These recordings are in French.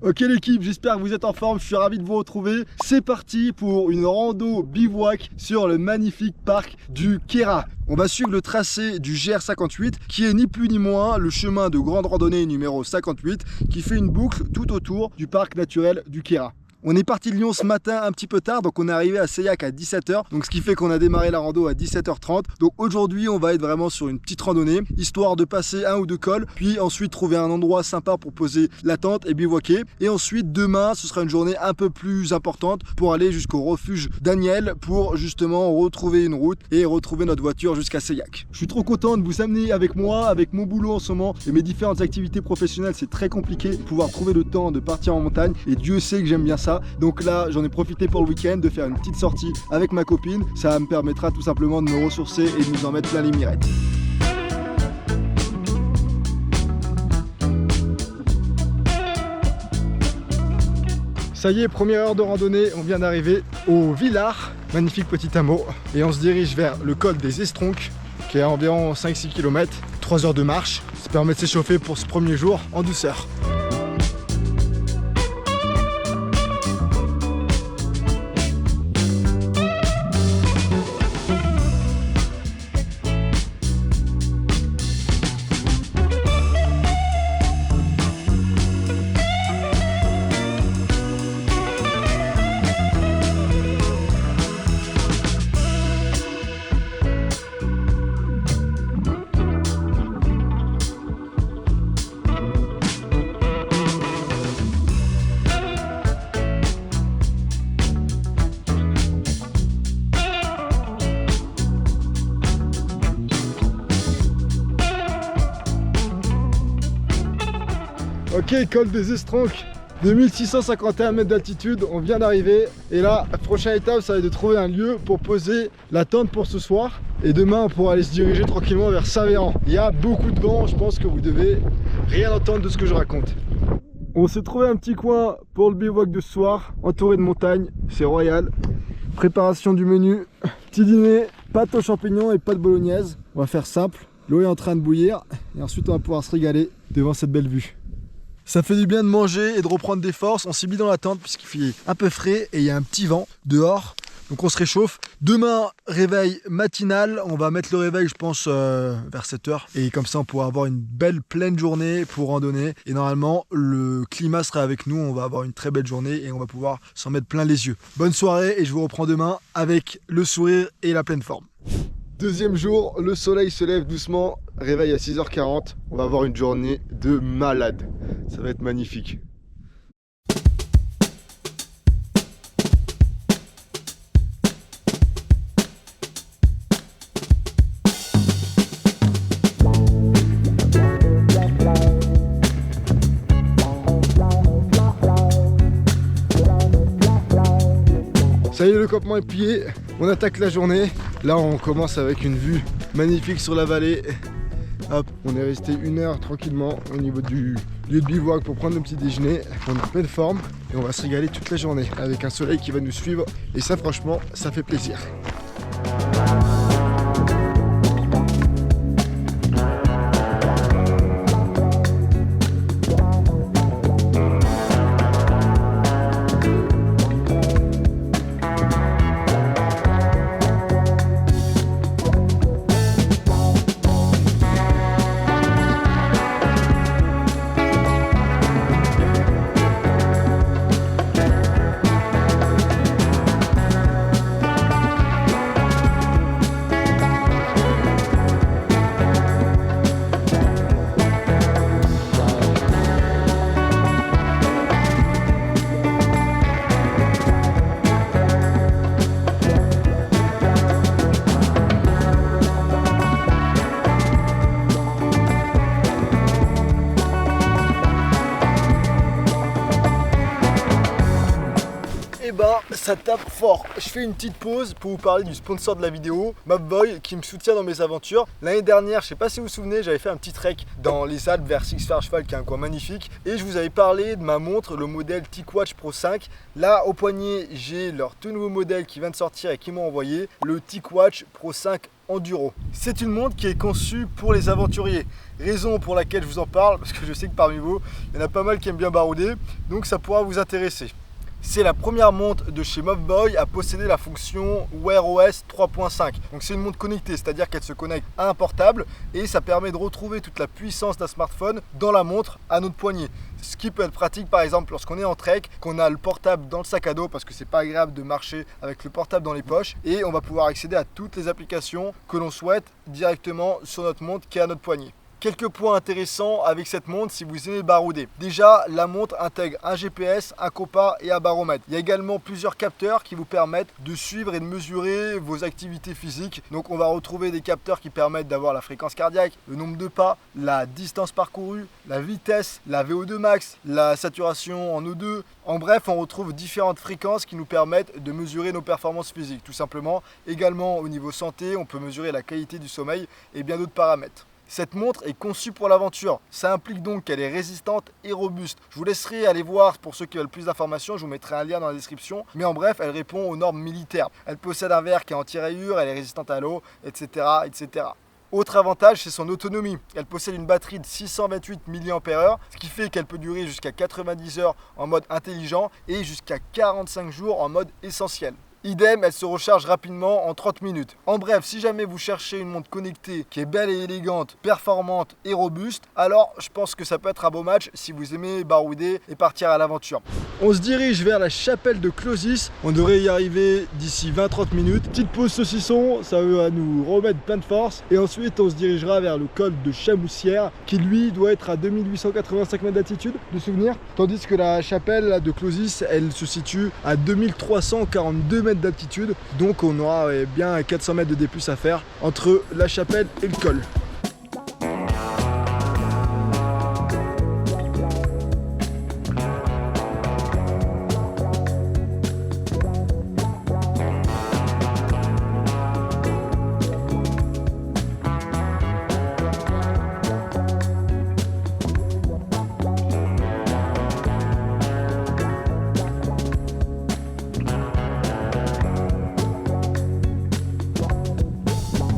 Ok l'équipe, j'espère que vous êtes en forme, je suis ravi de vous retrouver. C'est parti pour une rando bivouac sur le magnifique parc du Kéra. On va suivre le tracé du GR58 qui est ni plus ni moins le chemin de grande randonnée numéro 58 qui fait une boucle tout autour du parc naturel du Kéra. On est parti de Lyon ce matin un petit peu tard, donc on est arrivé à Seilhac à 17 h, donc ce qui fait qu'on a démarré la rando à 17 h 30. Donc aujourd'hui on va être vraiment sur une petite randonnée, histoire de passer un ou deux cols, puis ensuite trouver un endroit sympa pour poser la tente et bivouaquer. Et ensuite demain ce sera une journée un peu plus importante pour aller jusqu'au refuge Daniel pour justement retrouver une route et retrouver notre voiture jusqu'à Seilhac. Je suis trop content de vous amener avec moi, avec mon boulot en ce moment et mes différentes activités professionnelles. C'est très compliqué de pouvoir trouver le temps de partir en montagne et Dieu sait que j'aime bien ça. Donc là j'en ai profité pour le week-end de faire une petite sortie avec ma copine. Ça me permettra tout simplement de me ressourcer et de nous en mettre plein les mirettes. Ça y est, première heure de randonnée, on vient d'arriver au Villard, magnifique petit hameau. Et on se dirige vers le col des Estronques qui est à environ 5-6 km, 3 heures de marche. Ça permet de s'échauffer pour ce premier jour en douceur. Ok, col des Estronques, 2651 mètres d'altitude, on vient d'arriver. Et là, la prochaine étape, ça va être de trouver un lieu pour poser la tente pour ce soir. Et demain, on pourra aller se diriger tranquillement vers Saint-Véran. Il y a beaucoup de vent, je pense que vous devez rien entendre de ce que je raconte. On s'est trouvé un petit coin pour le bivouac de ce soir, entouré de montagnes, c'est royal. Préparation du menu, petit dîner, pâte aux champignons et pâte bolognaise. On va faire simple, l'eau est en train de bouillir et ensuite on va pouvoir se régaler devant cette belle vue. Ça fait du bien de manger et de reprendre des forces. On s'est mis dans la tente puisqu'il fait un peu frais et il y a un petit vent dehors. Donc on se réchauffe. Demain, réveil matinal. On va mettre le réveil, je pense, vers 7 h. Et comme ça, on pourra avoir une belle pleine journée pour randonner. Et normalement, le climat sera avec nous. On va avoir une très belle journée et on va pouvoir s'en mettre plein les yeux. Bonne soirée et je vous reprends demain avec le sourire et la pleine forme. Deuxième jour, le soleil se lève doucement. Réveil à 6 h 40. On va avoir une journée de malade. Ça va être magnifique. Ça y est, le campement est plié, on attaque la journée. Là on commence avec une vue magnifique sur la vallée. Hop, on est resté 1 heure tranquillement au niveau du lieu de bivouac pour prendre le petit déjeuner. On est en pleine forme et on va se régaler toute la journée avec un soleil qui va nous suivre. Et ça franchement, ça fait plaisir. Ça tape fort. Je fais une petite pause pour vous parler du sponsor de la vidéo, Mapboy, qui me soutient dans mes aventures. L'année dernière, je sais pas si vous vous souvenez, j'avais fait un petit trek dans les Alpes vers Six Fers Cheval, qui est un coin magnifique. Et je vous avais parlé de ma montre, le modèle TicWatch Pro 5. Là, au poignet, j'ai leur tout nouveau modèle qui vient de sortir et qui m'ont envoyé, le TicWatch Pro 5 enduro. C'est une montre qui est conçue pour les aventuriers. Raison pour laquelle je vous en parle, parce que je sais que parmi vous, il y en a pas mal qui aiment bien barouder, donc ça pourra vous intéresser. C'est la première montre de chez Mobvoi à posséder la fonction Wear OS 3.5. Donc c'est une montre connectée, c'est-à-dire qu'elle se connecte à un portable et ça permet de retrouver toute la puissance d'un smartphone dans la montre à notre poignet. Ce qui peut être pratique par exemple lorsqu'on est en trek, qu'on a le portable dans le sac à dos parce que c'est pas agréable de marcher avec le portable dans les poches, et on va pouvoir accéder à toutes les applications que l'on souhaite directement sur notre montre qui est à notre poignet. Quelques points intéressants avec cette montre si vous aimez barouder. Déjà, la montre intègre un GPS, un compas et un baromètre. Il y a également plusieurs capteurs qui vous permettent de suivre et de mesurer vos activités physiques. Donc on va retrouver des capteurs qui permettent d'avoir la fréquence cardiaque, le nombre de pas, la distance parcourue, la vitesse, la VO2 max, la saturation en O2. En bref, on retrouve différentes fréquences qui nous permettent de mesurer nos performances physiques, tout simplement. Également au niveau santé, on peut mesurer la qualité du sommeil et bien d'autres paramètres. Cette montre est conçue pour l'aventure. Ça implique donc qu'elle est résistante et robuste. Je vous laisserai aller voir pour ceux qui veulent plus d'informations. Je vous mettrai un lien dans la description. Mais en bref, elle répond aux normes militaires. Elle possède un verre qui est anti-rayures, elle est résistante à l'eau, etc., etc. Autre avantage, c'est son autonomie. Elle possède une batterie de 628 mAh, ce qui fait qu'elle peut durer jusqu'à 90 heures en mode intelligent et jusqu'à 45 jours en mode essentiel. Idem, elle se recharge rapidement en 30 minutes. En bref, si jamais vous cherchez une montre connectée qui est belle et élégante, performante et robuste, alors je pense que ça peut être un beau match si vous aimez barouder et partir à l'aventure. On se dirige vers la chapelle de Closis. On devrait y arriver d'ici 20-30 minutes. Petite pause saucisson, ça va nous remettre plein de force. Et ensuite, on se dirigera vers le col de Chamoussière, qui lui doit être à 2885 mètres d'altitude, de souvenir. Tandis que la chapelle de Closis, elle se situe à 2342 mètres d'altitude, donc on aura bien 400 mètres de D+ à faire entre la chapelle et le col.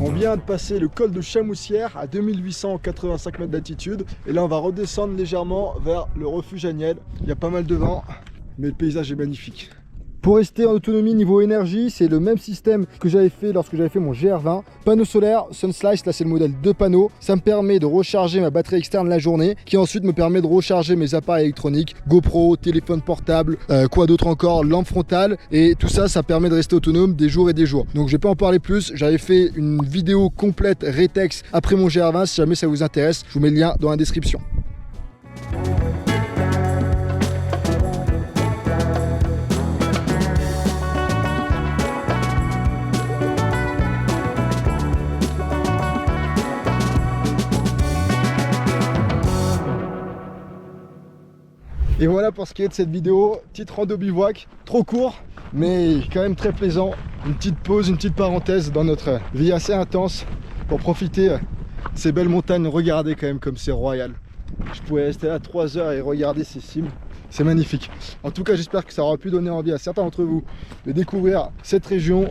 On vient de passer le col de Chamoussière à 2885 mètres d'altitude et là on va redescendre légèrement vers le refuge Agnelle. Il y a pas mal de vent mais le paysage est magnifique. Pour rester en autonomie niveau énergie, c'est le même système que j'avais fait lorsque j'avais fait mon GR20. Panneau solaire, Sunslice, là c'est le modèle 2 panneaux. Ça me permet de recharger ma batterie externe la journée, qui ensuite me permet de recharger mes appareils électroniques, GoPro, téléphone portable, quoi d'autre encore, lampe frontale. Et tout ça, ça permet de rester autonome des jours et des jours. Donc je vais pas en parler plus, j'avais fait une vidéo complète Retex après mon GR20. Si jamais ça vous intéresse, je vous mets le lien dans la description. Et voilà pour ce qui est de cette vidéo, petite rando bivouac, trop court, mais quand même très plaisant. Une petite pause, une petite parenthèse dans notre vie assez intense pour profiter de ces belles montagnes. Regardez quand même comme c'est royal. Je pourrais rester là 3 heures et regarder ces cimes. C'est magnifique. En tout cas, j'espère que ça aura pu donner envie à certains d'entre vous de découvrir cette région,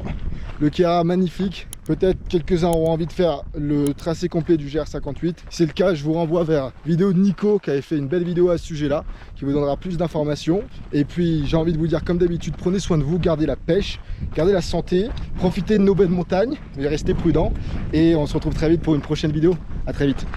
le Kera magnifique. Peut-être quelques-uns auront envie de faire le tracé complet du GR58. Si c'est le cas, je vous renvoie vers la vidéo de Nico qui avait fait une belle vidéo à ce sujet-là, qui vous donnera plus d'informations. Et puis, j'ai envie de vous dire, comme d'habitude, prenez soin de vous, gardez la pêche, gardez la santé, profitez de nos belles montagnes, mais restez prudents. Et on se retrouve très vite pour une prochaine vidéo. À très vite.